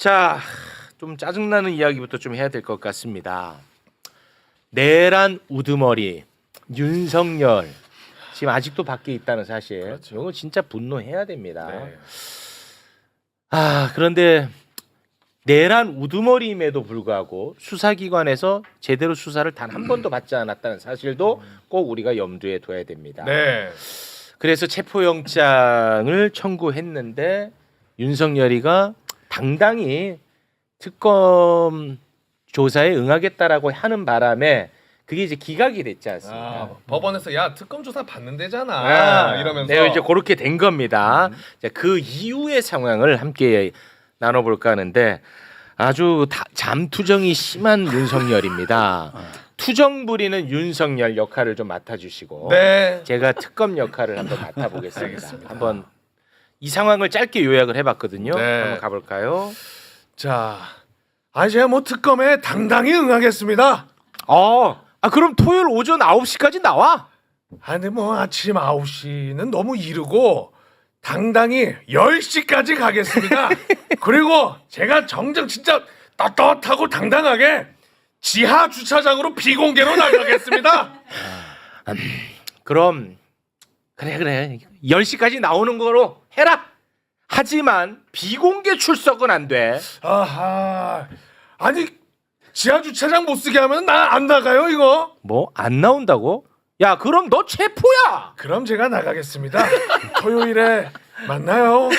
자, 좀 짜증나는 이야기부터 좀 해야 될 것 같습니다. 내란 우두머리 윤석열 지금 아직도 밖에 있다는 사실. 그렇죠. 이거 진짜 분노해야 됩니다. 네. 그런데 내란 우두머리임에도 불구하고 수사기관에서 제대로 수사를 단 한 번도 받지 않았다는 사실도 꼭 우리가 염두에 둬야 됩니다. 네. 그래서 체포영장을 청구했는데 윤석열이가 당당히 특검 조사에 응하겠다라고 하는 바람에 그게 이제 기각이 됐지 않습니까? 법원에서 야 특검 조사 받는데잖아 이러면서 네, 이제 그렇게 된 겁니다. 자, 그 이후의 상황을 함께 나눠볼까 하는데 아주 잠투정이 심한 윤석열입니다. 투정 부리는 윤석열 역할을 좀 맡아주시고 네. 제가 특검 역할을 한번 맡아보겠습니다. 알겠습니다. 한번 이 상황을 짧게 요약을 해봤거든요. 네. 한번 가볼까요? 자, 제가 뭐 특검에 당당히 응하겠습니다. 그럼 토요일 오전 9시까지 나와. 근데 뭐 아침 9시는 너무 이르고 당당히 10시까지 가겠습니다. 그리고 제가 정정 진짜 떳떳하고 당당하게 지하 주차장으로 비공개로 나가겠습니다. 그럼 그래 10시까지 나오는 거로 해라. 하지만 비공개 출석은 안 돼. 아하. 아니 지하 주차장 못 쓰게 하면 나 안 나가요 이거? 뭐 안 나온다고? 야 그럼 너 체포야. 그럼 제가 나가겠습니다. 토요일에 만나요.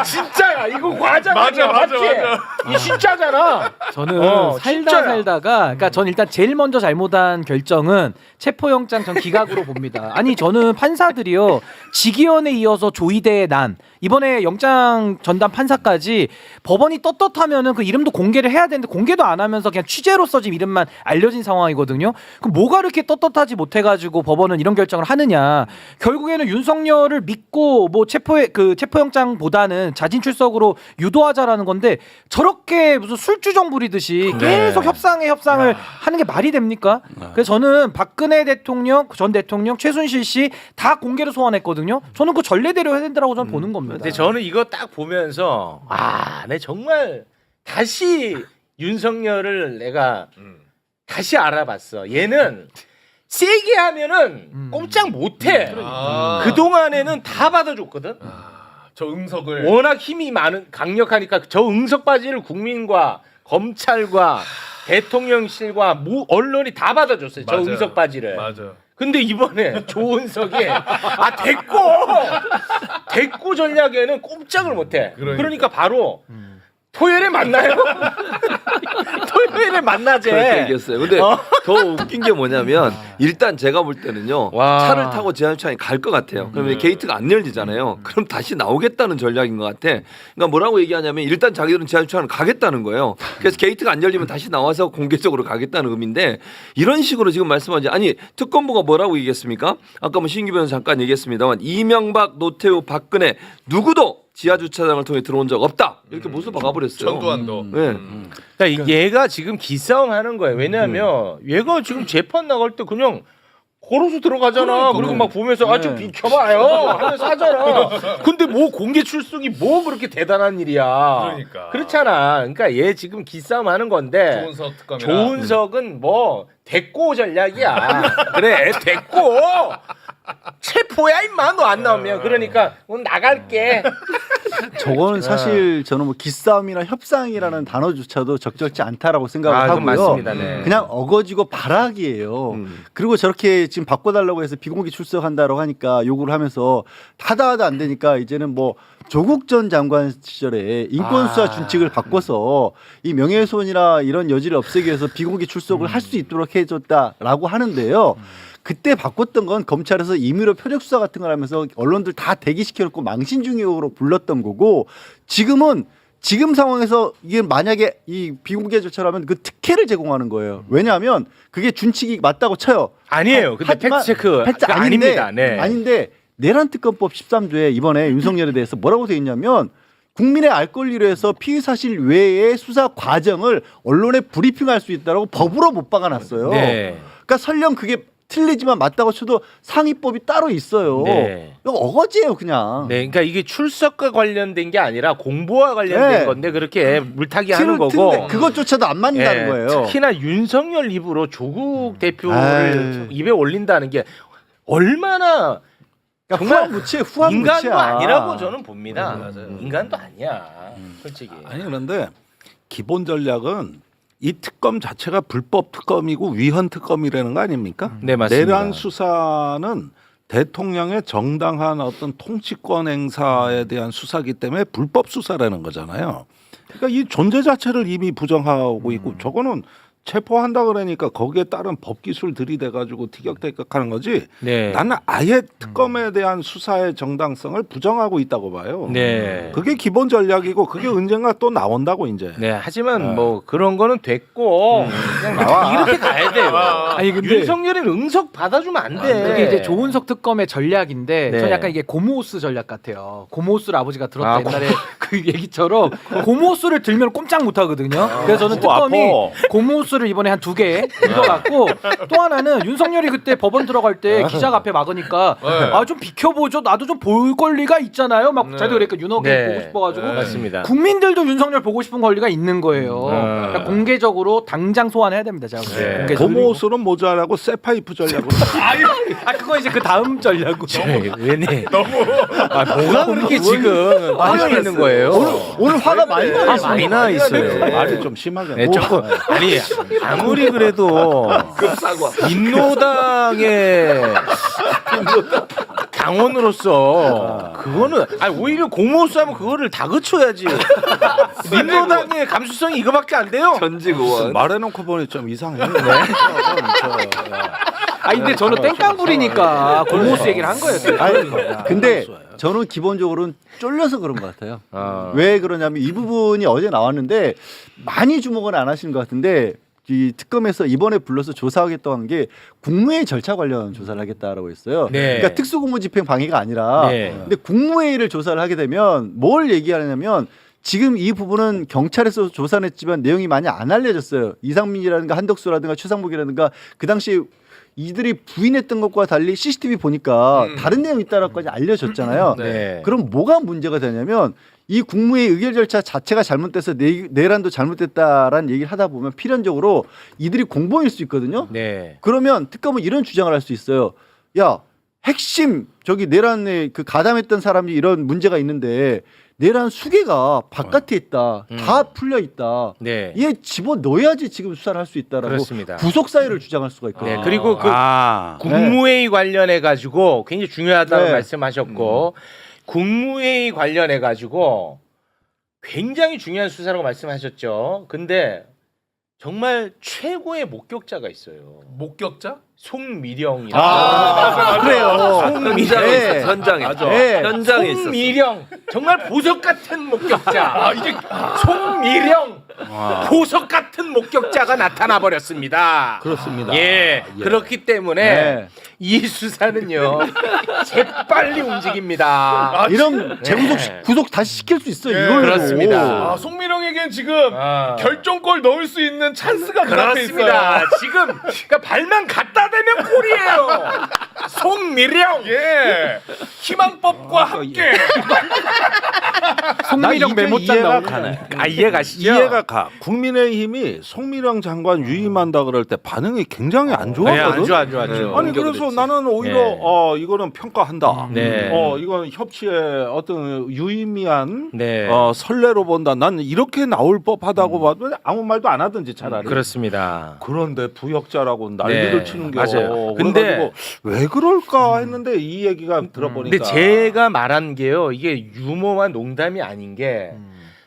진짜야 이거 과장 맞아, 아니야, 맞아, 맞지? 맞아. 이 진짜잖아. 저는 진짜야. 살다가 그러니까 전 일단 제일 먼저 잘못한 결정은 체포영장 전 기각으로 봅니다. 아니 저는 판사들이요 지기현에 이어서 조이대의 난 이번에 영장 전담 판사까지 법원이 떳떳하면은 그 이름도 공개를 해야 되는데 공개도 안 하면서 그냥 취재로서 지금 이름만 알려진 상황이거든요. 그럼 뭐가 이렇게 떳떳하지 못해가지고 법원은 이런 결정을 하느냐? 결국에는 윤석열을 믿고 뭐 체포영장보다는 자진 출석으로 유도하자라는 건데 저렇게 무슨 술주정 부리듯이 계속 협상을 하는 게 말이 됩니까? 그래서 저는 박근혜 대통령, 전 대통령, 최순실 씨 다 공개를 소환했거든요. 저는 그 전례대로 해야 된다고 저는 보는 겁니다. 근데 저는 이거 딱 보면서 내 정말 다시 윤석열을 내가 다시 알아봤어. 얘는 세게 하면은 꼼짝 못해. 그 동안에는 다 받아줬거든. 저 응석을 워낙 힘이 강력하니까 저 응석 바지를 국민과 검찰과 대통령실과 언론이 다 받아줬어요. 저 맞아요. 응석 바지를. 맞아. 근데 이번에 조은석이 대꾸 전략에는 꼼짝을 못해. 그러니까 바로 토요일에 만나요. 토요일에 만나재. 그렇게 얘기했어요. 근데 더 웃긴 게 뭐냐면 일단 제가 볼 때는요. 와. 차를 타고 지하철장에 갈 것 같아요. 그러면 게이트가 안 열리잖아요. 그럼 다시 나오겠다는 전략인 것 같아. 그러니까 뭐라고 얘기하냐면 일단 자기들은 지하철장을 가겠다는 거예요. 그래서 게이트가 안 열리면 다시 나와서 공개적으로 가겠다는 의미인데 이런 식으로 지금 말씀하지 아니 특검부가 뭐라고 얘기했습니까? 아까 뭐 신규 변호사 잠깐 얘기했습니다만 이명박, 노태우, 박근혜 누구도 지하 주차장을 통해 들어온 적 없다. 이렇게 못을 박아버렸어요. 전두환도. 네. 그러니까 얘가 지금 기싸움 하는 거예요. 왜냐하면 얘가 지금 재판 나갈 때 그냥 걸어서 들어가잖아. 그리고 막 보면서 좀 비켜봐요 하면서 하잖아. 근데 뭐 공개 출석이 뭐 그렇게 대단한 일이야. 그러니까. 그렇잖아. 그러니까 얘 지금 기싸움 하는 건데 조은석 특검이라. 조은석은 뭐 대꼬 전략이야. 그래 대꼬. 체포야 임마 너 안 나오면. 그러니까 오늘 나갈게. 저거는 사실 저는 뭐 기싸움이나 협상이라는 단어조차도 적절치 않다라고 생각을 그건 하고요. 맞습니다. 네. 그냥 어거지고 발악이에요. 그리고 저렇게 지금 바꿔달라고 해서 비공개 출석한다라고 하니까 요구를 하면서 하다 안 되니까 이제는 뭐 조국 전 장관 시절에 인권수사 준칙을 바꿔서 이 명예훼손이나 이런 여지를 없애기 위해서 비공개 출석을 할 수 있도록 해줬다라고 하는데요. 그때 바꿨던 건 검찰에서 임의로 표적 수사 같은 걸 하면서 언론들 다 대기시켜놓고 망신중의 의혹으로 불렀던 거고 지금은 지금 상황에서 이게 만약에 이 비공개 조처라면 그 특혜를 제공하는 거예요. 왜냐하면 그게 준칙이 맞다고 쳐요. 아니에요. 근데 하지만 팩트체크 팩트 아닙니다. 네. 아닌데 내란특검법 13조에 이번에 윤석열에 대해서 뭐라고 되어 있냐면 국민의 알 권리로 해서 피의 사실 외의 수사 과정을 언론에 브리핑할 수 있다라고 법으로 못 박아놨어요. 네. 그러니까 설령 그게 틀리지만 맞다고 쳐도 상위법이 따로 있어요. 네. 이거 어거지예요, 그냥. 네, 그러니까 이게 출석과 관련된 게 아니라 공보와 관련된 네. 건데 그렇게 물타기 하는 틀은 거고. 틀인데 그것조차도 안 맞는다는 예, 거예요. 특히나 윤석열 입으로 조국 대표를 아유. 입에 올린다는 게 얼마나 그러니까 정말 후한무치에 후한무치야. 인간도 아니라고 저는 봅니다. 인간도 아니야, 솔직히. 아니 그런데 기본 전략은 이 특검 자체가 불법 특검이고 위헌 특검이라는 거 아닙니까? 네, 맞습니다. 내란 수사는 대통령의 정당한 어떤 통치권 행사에 대한 수사기 때문에 불법 수사라는 거잖아요. 그러니까 이 존재 자체를 이미 부정하고 있고 저거는 체포한다 그러니까 거기에 따른 법 기술 들이대 가지고 티격태격하는 거지. 네. 나는 아예 특검에 대한 수사의 정당성을 부정하고 있다고 봐요. 네. 그게 기본 전략이고 그게 언젠가 또 나온다고 이제. 네, 하지만 뭐 그런 거는 됐고 그냥 나와. 이렇게 가야 돼요. 아니, 근데 윤석열은 응석 받아주면 안 돼. 그게 이제 조은석 특검의 전략인데 네. 저는 약간 이게 고모스 전략 같아요. 고모스를 아버지가 들었다 아, 옛날에 그 얘기처럼 고모스를 들면 꼼짝 못 하거든요. 그래서 저는 특검이 고모스를 이번에 한 2개 들어갔고 또 하나는 윤석열이 그때 법원 들어갈 때 기자 앞에 막으니까 아 좀 비켜보죠. 나도 좀 볼 권리가 있잖아요. 막 자기도 그러니까 윤석열 네. 보고 싶어가지고 맞습니다. 국민들도 윤석열 보고 싶은 권리가 있는 거예요. 그러니까 공개적으로 당장 소환해야 됩니다. 제가 네. 공개적으로. 고모스는 모자라고 쇠파이프 전략으로. 아 그거 이제 그 다음 전략으로. 왜네? 뭐가 그렇게 지금 화가 있는 거예요? 오늘 화가 많이 나 있어요. 많이 나 있어요. 말이 좀 심하게. 네, 조금 아니 아무리 그래도 급사과. 민노당의 당원으로서 그거는 아니 오히려 공모수하면 그거를 다 그쳐야지. 민노당의 감수성이 이거밖에 안 돼요. 전직 의원. 말해놓고 보니 좀 이상해. 아 근데 저는 땡깡부리니까 고모스 얘기를 한 거예요. 아니, 근데 저는 기본적으로는 쫄려서 그런 것 같아요. 왜 그러냐면 이 부분이 어제 나왔는데 많이 주목은 안 하시는 것 같은데 이 특검에서 이번에 불러서 조사하겠다고 한 게 국무회의 절차 관련 조사를 하겠다라고 했어요. 네. 그러니까 특수공무집행 방해가 아니라 네. 근데 국무회의를 조사를 하게 되면 뭘 얘기하냐면 지금 이 부분은 경찰에서 조사를 했지만 내용이 많이 안 알려졌어요. 이상민이라든가 한덕수라든가 최상목이라든가 그 당시 이들이 부인했던 것과 달리 CCTV 보니까 다른 내용이 있다라고까지 알려졌잖아요. 네. 그럼 뭐가 문제가 되냐면 이 국무회의 의결 절차 자체가 잘못돼서 내란도 잘못됐다라는 얘기를 하다 보면 필연적으로 이들이 공범일 수 있거든요. 네. 그러면 특검은 이런 주장을 할 수 있어요. 야, 핵심 저기 내란에 그 가담했던 사람이 이런 문제가 있는데 내란 수개가 바깥에 있다. 다 풀려 있다. 네. 얘 집어 넣어야지 지금 수사를 할 수 있다라고 그렇습니다. 구속 사유를 주장할 수가 있거든요. 네. 그리고 그 아. 국무회의 관련해 가지고 굉장히 중요하다고 네. 말씀하셨고 국무회의 관련해 가지고 굉장히 중요한 수사라고 말씀하셨죠. 근데 정말 최고의 목격자가 있어요. 목격자? 송미령이라고. 그래요. 현장에 네. 있어. 현장에. 네. 현장에 있어. 송미령 정말 보석 같은 목격자. 이제 송미령 보석 같은 목격자가 나타나 버렸습니다. 그렇습니다. 예, 그렇기 때문에 네. 이 수사는요 재빨리 움직입니다. 이런 구속 다시 시킬 수 있어요. 네. 이걸로. 그렇습니다. 아, 송미령에겐 지금 아. 결정골 넣을 수 있는 찬스가 눈앞에 있어요. 그렇습니다. 지금 그러니까 발만 갖다 대면 골이에요. 송미령. 예. 희망법과 함께. 송미령 이제 메모장 이해가 나오네. 가네. 아 이해가시죠? 이해가 가. 국민의힘이 송미령 장관 유임한다 그럴 때 반응이 굉장히 안 좋았거든. 네, 안 좋아. 네. 아니 그래서 나는 오히려 네. 이거는 평가한다. 네. 이건 협치의 어떤 유의미한 네. 선례로 본다. 난 이렇게 나올 법하다고 봐도 아무 말도 안 하든지 차라리. 그렇습니다. 그런데 부역자라고 난리를 네, 치는 게 맞아요. 근데 왜 그럴까 했는데 이 얘기가 들어보니까 근데 제가 말한 게요 이게 유머와 농담이 아닌 게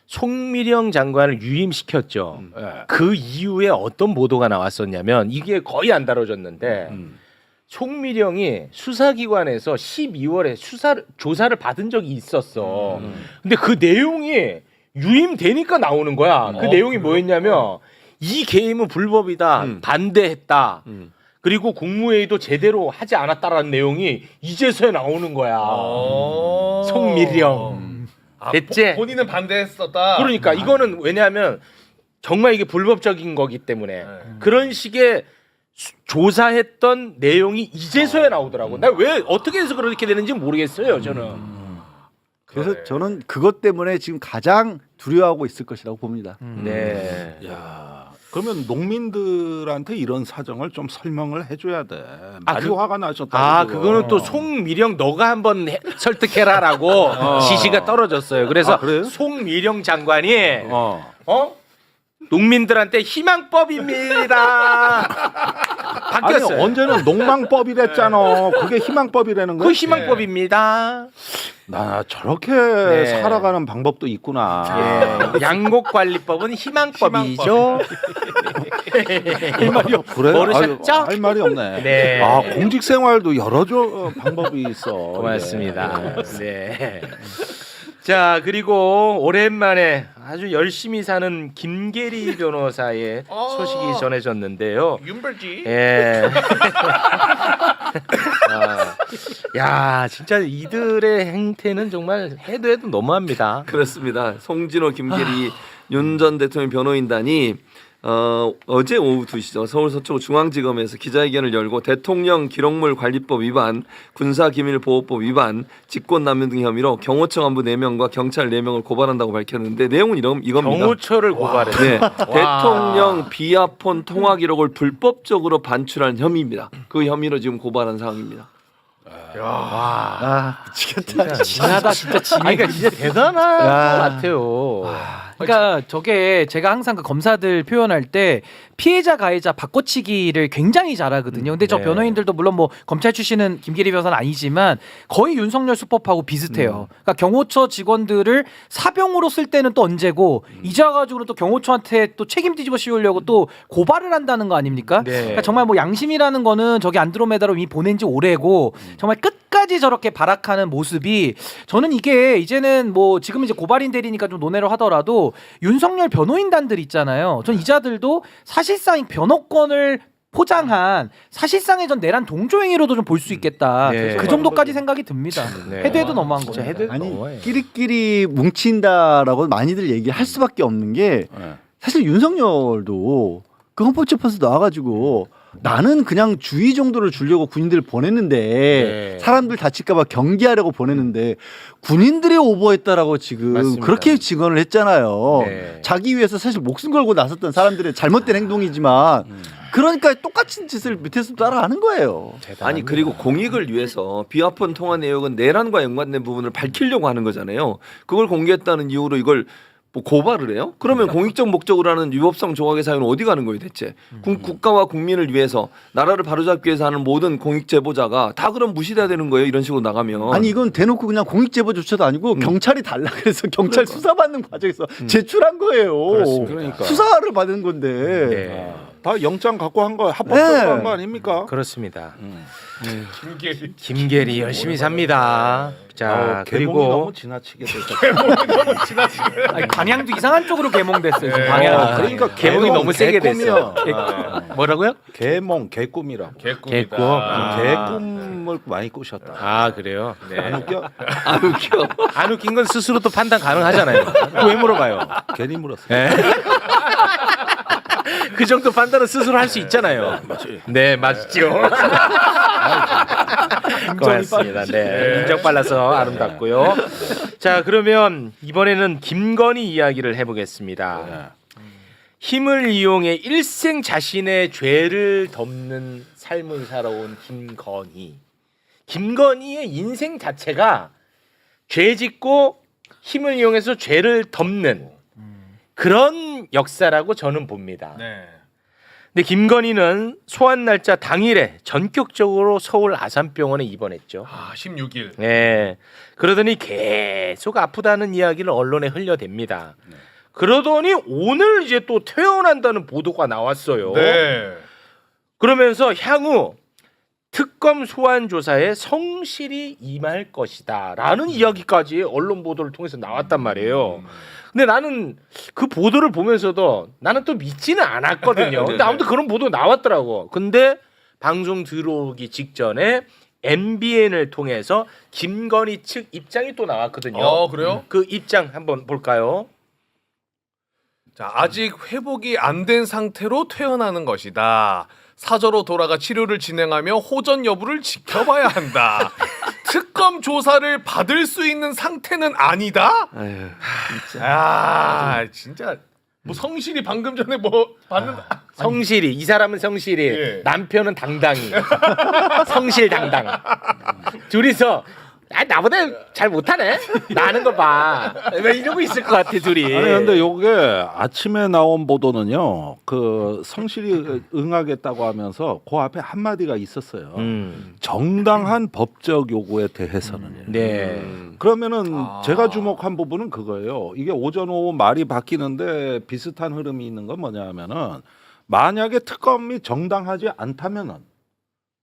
송미령 장관을 유임시켰죠. 예. 그 이후에 어떤 보도가 나왔었냐면 이게 거의 안 다뤄졌는데 송미령이 수사기관에서 12월에 조사를 받은 적이 있었어. 근데 그 내용이 유임되니까 나오는 거야. 그 내용이 뭐였냐면 이 게임은 불법이다. 반대했다. 그리고 국무회의도 제대로 하지 않았다라는 내용이 이제서야 나오는 거야. 송미령. 됐지? 본인은 반대했었다. 그러니까 이거는 왜냐하면 정말 이게 불법적인 거기 때문에 그런 식의 조사했던 내용이 이제서야 나오더라고. 나 왜 어떻게 해서 그렇게 되는지 모르겠어요. 저는. 그래서 저는 그것 때문에 지금 가장 두려워하고 있을 것이라고 봅니다. 네. 야, 그러면 농민들한테 이런 사정을 좀 설명을 해줘야 돼. 많이 그- 화가 나셨다. 아, 그거는 또 송미령 너가 한번 설득해라라고 지시가 떨어졌어요. 그래서 아, 그래요? 송미령 장관이 어. 농민들한테 희망법입니다. 아니 바뀌었어요. 언제는 농망법이랬잖아. 그게 희망법이라는 거야? 그 희망법입니다. 나 저렇게 네. 살아가는 방법도 있구나. 예, 양곡관리법은 희망법이죠. 할 말이 없. 그래? 모르셨죠? 할 말이 없네. 네. 아 공직 생활도 여러 방법이 있어. 고맙습니다. 네. 자, 그리고 오랜만에 아주 열심히 사는 김계리 변호사의 소식이 전해졌는데요. 윤ber지. 예. 야, 진짜 이들의 행태는 정말 해도 너무합니다. 그렇습니다. 송진호, 김계리, 윤 전 대통령 변호인단이 어제 오후 2시죠. 서울 서초 중앙지검에서 기자회견을 열고 대통령 기록물 관리법 위반, 군사기밀보호법 위반, 직권남용 등 혐의로 경호처 간부 4명과 경찰 4명을 고발한다고 밝혔는데 내용은 이겁니다. 경호처를 고발했어요. 네, 대통령 비아폰 통화 기록을 불법적으로 반출한 혐의입니다. 그 혐의로 지금 고발한 사항입니다. 아 미치겠다. 진하다 진짜 진. 아니, 그러니까 진짜 대단한 것 같아요. 그러니까 저게 제가 항상 그 검사들 표현할 때 피해자 가해자 바꿔치기를 굉장히 잘하거든요. 근데 저 네. 변호인들도 물론 뭐 검찰 출신은 김계리 변호사는 아니지만 거의 윤석열 수법하고 비슷해요. 그러니까 경호처 직원들을 사병으로 쓸 때는 또 언제고 이제 와가지고 또 경호처한테 또 책임 뒤집어 씌우려고 또 고발을 한다는 거 아닙니까? 네. 그러니까 정말 뭐 양심이라는 거는 저기 안드로메다로 이미 보낸 지 오래고 정말 끝까지 저렇게 발악하는 모습이 저는 이게 이제는 뭐 지금 이제 고발인 대리니까 좀 논외로 하더라도 윤석열 변호인단들 있잖아요. 전 이자들도 사실상 변호권을 포장한 사실상의 전 내란 동조행위로도 좀 볼 수 있겠다. 네. 그 정도까지 생각이 듭니다. 네. 해도 해도 너무한 진짜 거죠. 해도 아니 너무해. 끼리끼리 뭉친다라고 많이들 얘기할 수밖에 없는 게 네. 사실 윤석열도 그 헌법재판소 나와가지고 나는 그냥 주의 정도를 주려고 군인들을 보냈는데 네. 사람들 다칠까봐 경계하려고 보냈는데 군인들이 오버했다라고 지금 맞습니다. 그렇게 증언을 했잖아요. 네. 자기 위해서 사실 목숨 걸고 나섰던 사람들의 잘못된 행동이지만 그러니까 똑같은 짓을 밑에서 따라하는 거예요. 아니 그리고 공익을 위해서 비아폰 통화 내역은 내란과 연관된 부분을 밝히려고 하는 거잖아요. 그걸 공개했다는 이유로 이걸 뭐 고발을 해요? 그러면 공익적 목적으로 하는 위법성 조각의 사유는 어디 가는 거예요 대체? 국가와 국민을 위해서 나라를 바로잡기 위해서 하는 모든 공익 제보자가 다 그럼 무시돼야 되는 거예요? 이런 식으로 나가면. 아니 이건 대놓고 그냥 공익제보조차도 아니고 경찰이 달라 그래서 경찰 수사받는 과정에서 제출한 거예요. 그러니까. 수사를 받은 건데. 네. 다 영장 갖고 한 거야. 합법적으로 네. 한 거 아닙니까? 그렇습니다. 김계리. 김계리 열심히 삽니다. 자, 개몽이 그리고 너무 지나치게 됐어. 아니, 방향도 이상한 쪽으로 개몽됐어요. 지금 방향. 방향. 그러니까 개몽이 개몽, 너무 세게 됐어. 개꿈이야. 뭐라고요? 개몽 개꿈이라고. 개꿈이다. 개꿈. 개꿈을 많이 꾸셨다. 아, 그래요? 네. 안 웃겨? 안 웃겨. 안 웃긴 건 스스로 또 판단 가능하잖아요. 또 왜 물어봐요? 괜히 물었어. 네. 그 정도 판단은 스스로 할 수 있잖아요. 네, 맞죠. 고맙습니다. 네, 인정 빨라서 아름답고요. 자, 그러면 이번에는 김건희 이야기를 해보겠습니다. 힘을 이용해 일생 자신의 죄를 덮는 삶을 살아온 김건희. 김건희의 인생 자체가 죄 짓고 힘을 이용해서 죄를 덮는 그런 역사라고 저는 봅니다. 네. 근데 김건희는 소환 날짜 당일에 전격적으로 서울 아산병원에 입원했죠. 아 16일. 네. 그러더니 계속 아프다는 이야기를 언론에 흘려댑니다. 그러더니 오늘 이제 또 퇴원한다는 보도가 나왔어요. 네. 그러면서 향후 특검 소환 조사에 성실히 임할 것이다라는 이야기까지 언론 보도를 통해서 나왔단 말이에요. 근데 나는 그 보도를 보면서도 나는 또 믿지는 않았거든요. 근데 아무튼 그런 보도 나왔더라고. 근데 방송 들어오기 직전에 MBN을 통해서 김건희 측 입장이 또 나왔거든요. 그래요? 그 입장 한번 볼까요? 자, 아직 회복이 안 된 상태로 퇴원하는 것이다. 사저로 돌아가 치료를 진행하며 호전 여부를 지켜봐야 한다. 특검 조사를 받을 수 있는 상태는 아니다. 아유, 아 진짜 뭐 성실이 방금 전에 뭐 봤는다. 성실히 이 사람은 성실히 예. 남편은 당당히 성실당당 둘이서 나보다 잘 못하네 나 하는 거 봐 왜 이러고 있을 것 같아 둘이. 아니 근데 요게 아침에 나온 보도는요. 그 성실히 응하겠다고 하면서 그 앞에 한 마디가 있었어요. 정당한 법적 요구에 대해서는. 네. 그러면은 제가 주목한 부분은 그거예요. 이게 오전 오후 말이 바뀌는데 비슷한 흐름이 있는 건 뭐냐면은 만약에 특검이 정당하지 않다면은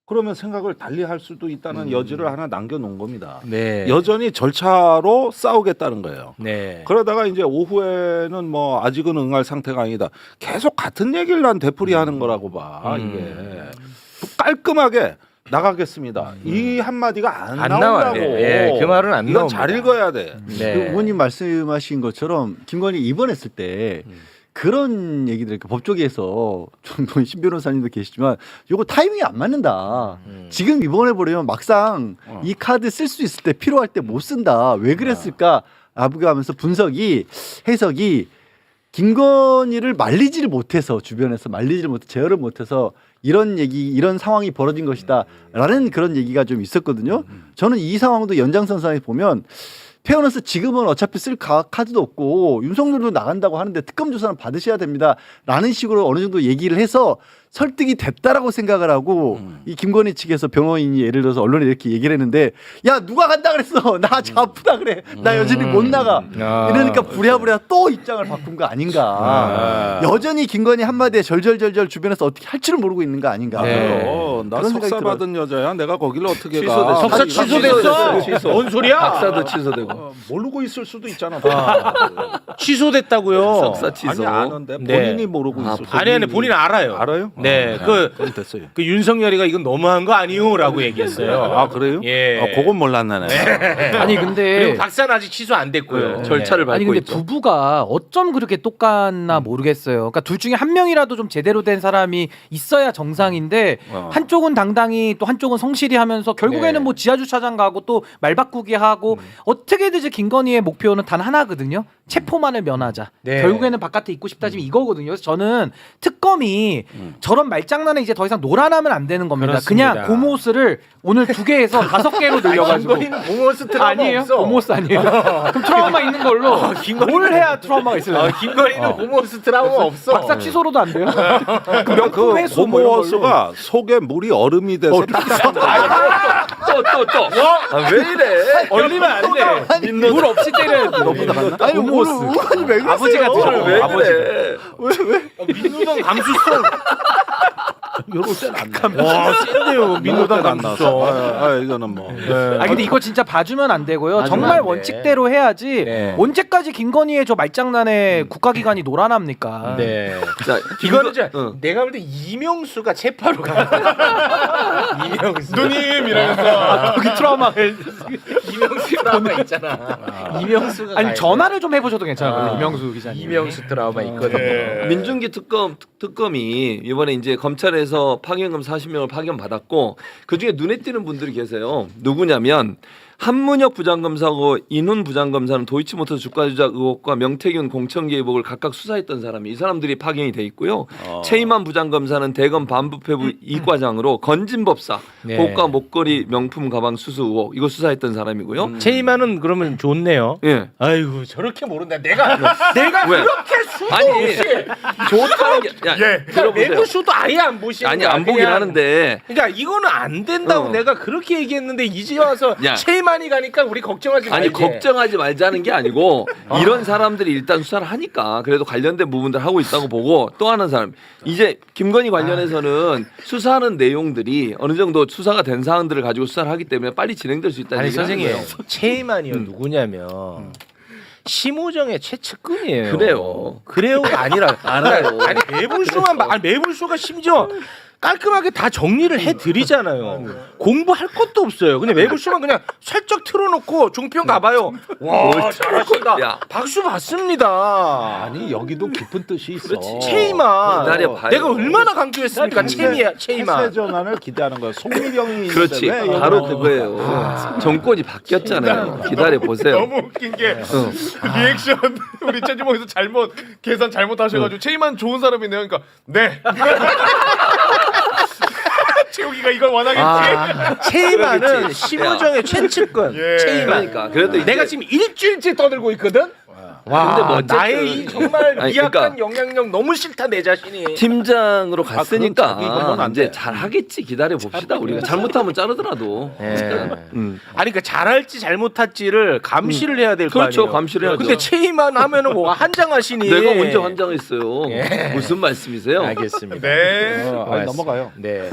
그러면 생각을 달리 할 수도 있다는 여지를 하나 남겨놓은 겁니다. 네. 여전히 절차로 싸우겠다는 거예요. 네. 그러다가 이제 오후에는 뭐 아직은 응할 상태가 아니다. 계속 같은 얘기를 난 되풀이하는 거라고 봐. 이게 깔끔하게 나가겠습니다. 이 한마디가 안 안 나오라고. 나와요. 예, 그 말은 안 이건 잘 나옵니다. 읽어야 돼. 그 네. 의원님 말씀하신 것처럼 김건희 입원했을 때 그런 얘기들 법조계에서 신 변호사님도 계시지만 요거 타이밍이 안 맞는다. 지금 입원해 버리면 막상 이 카드 쓸 수 있을 때 필요할 때 못 쓴다. 왜 그랬을까? 라고 하면서 해석이 김건희를 말리지를 못해서 주변에서 말리지를 못해 제어를 못해서 이런 상황이 벌어진 것이다라는 그런 얘기가 좀 있었거든요. 저는 이 상황도 연장선상에 보면 페어너스 지금은 어차피 쓸 카드도 없고 윤석열도 나간다고 하는데 특검 조사는 받으셔야 됩니다라는 식으로 어느 정도 얘기를 해서 설득이 됐다라고 생각을 하고 이 김건희 측에서 변호인이 예를 들어서 언론에 이렇게 얘기를 했는데 야 누가 간다 그랬어 나 아프다 그래 나 여전히 못 나가 이러니까 부랴부랴 또 입장을 바꾼 거 아닌가. 여전히 김건희 한마디에 절절절절 주변에서 어떻게 할 줄을 모르고 있는 거 아닌가. 네. 나 그런 생각이 석사 받은 여자야. 내가 거기를 어떻게 가? 취소됐어. 석사 취소됐어. 취소. 뭔 소리야? 박사도 취소되고. 모르고 있을 수도 있잖아. 취소됐다고요. 석사 취소. 아니 아는데 네. 본인이 모르고 있을 수도 아니 본인 알아요. 알아요? 네. 그럼 됐어요. 그 윤석열이가 이건 너무한 거 아니오라고 얘기했어요. 아 그래요? 예. 그건 몰랐네. 아니 근데 그리고 박사는 아직 취소 안 됐고요. 네, 절차를 밟고 아니 근데 있죠. 부부가 어쩜 그렇게 똑같나 모르겠어요. 그러니까 둘 중에 한 명이라도 좀 제대로 된 사람이 있어야 정상인데 한쪽은 당당히 또 한쪽은 성실히 하면서 결국에는 네. 뭐 지하 주차장 가고 또 말 바꾸기 하고 어떻게든지 김건희의 목표는 단 하나거든요. 체포만을 면하자. 네. 결국에는 바깥에 있고 싶다 지금 이거거든요. 그래서 저는 특검이 저런 말장난에 이제 더 이상 놀아나면 안 되는 겁니다. 그렇습니다. 그냥 고모스를 오늘 2개에서 5개로 늘려가지고 김건희는 고모스 트라우마 아니에요? 없어. 고모스 아니에요? 그럼 트라우마 있는 걸로 뭘 해야 트라우마가 있어요? 김건희는 고모스 트라우마 없어. 박사 취소로도 안 돼요? 그 명품 회수 뭐 이런 걸로. 고모스가 속에 물이 얼음이 돼서 또. 아, 왜 이래? 얼리면 안 돼. 물 없이 때려야 돼. 아니 오늘 의원님 왜 그러세요? 아버지가 드셔. 왜 아버지. 그래? 민노당 감수성. 이럴 때는 안 나. 와 센데요. 민노당 안 나왔어. 감수성. 이거는 뭐. 아 근데 이거 진짜 봐주면 안 되고요. 정말 안 돼. 원칙대로 해야지. 네. 언제까지 김건희의 저 말장난에 국가기관이 놀아납니까? 네. 자, 이거는 이제 응. 내가 볼 때 이명수가 체포하러 가. 이명수. 누님 이러면서 거기 트라우마를 이명수 트라우마 있잖아. 이명수가 아니 가야 전화를 좀 해보셔도 괜찮아요. 아. 이명수 돼. 기자님. 이명수 트라우마 있거든요. 네. 민중기 특검이 이번에 이제 검찰에서 파견금 40명을 파견 받았고 그 중에 눈에 띄는 분들이 계세요. 누구냐면 한문혁 부장검사하고 이훈 부장검사는 도이치모터스 주가 조작 의혹과 명태균 공천 개입 의혹을 각각 수사했던 사람이 이 사람들이 파견이 돼 있고요. 최임한 부장검사는 대검 반부패부 이과장으로 건진법사 네. 고가 목걸이 명품 가방 수수 의혹 이거 수사했던 사람이고요. 체이만은 그러면 좋네요. 예. 아이고 저렇게 모른다. 내가 왜? 그렇게 수도 아니 없이 좋다는 게 야, 예. 들어보세요. 매부쇼도 아예 안 보시는 아니 거야. 안 보긴 그냥. 하는데 그러니까 이거는 안 된다고 어. 내가 그렇게 얘기했는데 이제 와서 야. 체이만이 가니까 우리 걱정하지 말지. 아니 걱정하지 말자는 게 아니고 이런 사람들이 일단 수사를 하니까 그래도 관련된 부분들 하고 있다고 보고 또 하는 사람 이제 김건희 관련해서는 수사하는 내용들이 어느 정도 수사가 된 사안들을 가지고 수사를 하기 때문에 빨리 진행될 수 있다는 아니 얘기를 하는 선생님 거예요. 체이만이요 누구냐면 심우정의 최측근이에요. 그래요. 그래요가 아니라 알아요. 아니 매불쇼만 아니 매불쇼가 심지어 깔끔하게 다 정리를 해드리잖아요. 공부할 것도 없어요. 근데 외부 시험은 그냥 살짝 틀어놓고 종편 가봐요. 와 잘하신다. 야. 박수 받습니다. 아니 여기도 깊은 뜻이 있어. 체이만 기다려봐요. 내가 얼마나 강조했습니까? 체이만. 폐쇄 전환을 기대하는 거야. 송미경이 그렇지. 있는데 왜 바로 이런 그거예요. 정권이 바뀌었잖아요. 기다려 보세요. 너무 웃긴 게 리액션 우리 최지봉에서 계산 잘못하셔가지고 최이만 좋은 사람이네요. 그러니까 네. 최욱이가 이걸 원하겠지. 체이만은 심우정의 최측근. 예. 체이만. 그러니까 그래도 이제 내가 지금 일주일째 떠들고 있거든. 와, 근데 뭐 어쨌든- 나의 이 정말 아니, 미약한 그러니까 영향력 너무 싫다 내 자신이. 팀장으로 그건 자기 갔으니까 그건 안 이제 돼. 잘 하겠지. 기다려 봅시다. 우리가 잘못하면 자르더라도. 예. 음. 아니 그러니까 잘할지 잘못할지를 감시를 해야 될 거 그렇죠. 아니에요. 감시를 해야죠. 근데 체이만 하면은 뭐가 한장하시니. 내가 언제 환장했어요. 무슨 말씀이세요? 알겠습니다. 네. 넘어가요. 네.